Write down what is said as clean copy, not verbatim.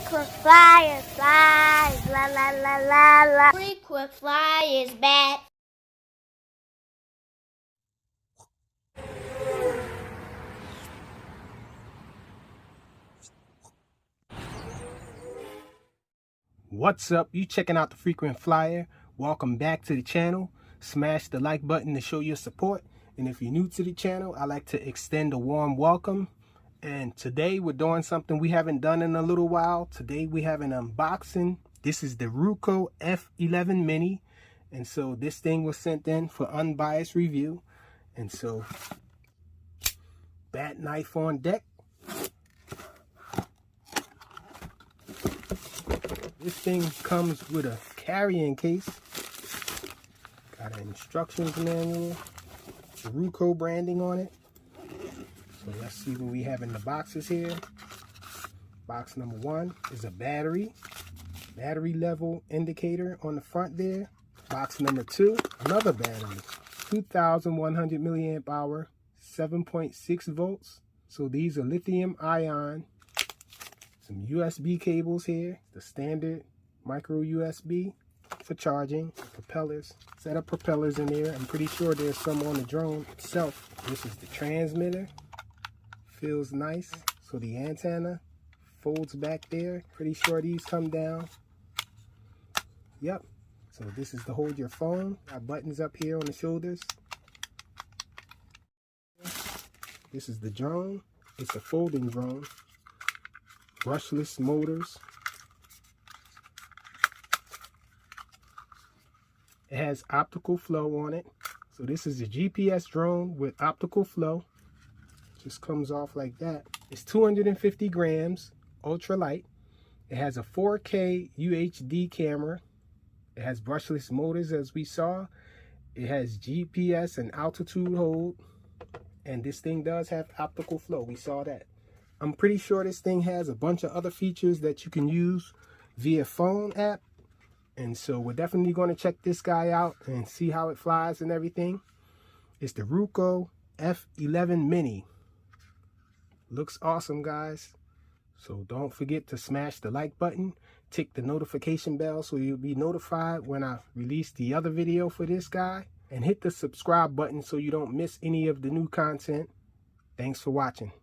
Frequent flyers, flies, la la la la la. Frequent flyers back. What's up? You checking out the Frequent Flyer. Welcome back to the channel. Smash the like button to show your support. And if you're new to the channel, I'd like to extend a warm welcome. And today we're doing something we haven't done in a little while. Today we have an unboxing. This is the Ruko F11 Mini. And so this thing was sent in for unbiased review. And so, bat knife on deck. This thing comes with a carrying case. Got an instructions manual. The Ruko branding on it. So let's see what we have in the boxes here. Box number 1 is a battery level indicator on the front there. Box number 2, another battery, 2,100 milliamp hour, 7.6 volts. So these are lithium ion. Some USB cables here, the standard micro USB for charging, propellers, set of propellers in there. I'm pretty sure there's some on the drone itself. This is the transmitter. Feels nice. So the antenna folds back there. Pretty sure these come down. Yep. So this is to hold your phone. Got buttons up here on the shoulders. This is the drone. It's a folding drone. Brushless motors. It has optical flow on it. So this is a GPS drone with optical flow. Just comes off like that. It's 250 grams, ultra light. It has a 4K UHD camera. It has brushless motors as we saw. It has GPS and altitude hold. And this thing does have optical flow. We saw that. I'm pretty sure this thing has a bunch of other features that you can use via phone app. And so we're definitely going to check this guy out and see how it flies and everything. It's the Ruko F11 Mini. Looks awesome, guys. So don't forget to smash the like button, tick the notification bell so you'll be notified when I release the other video for this guy, and hit the subscribe button so you don't miss any of the new content. Thanks for watching.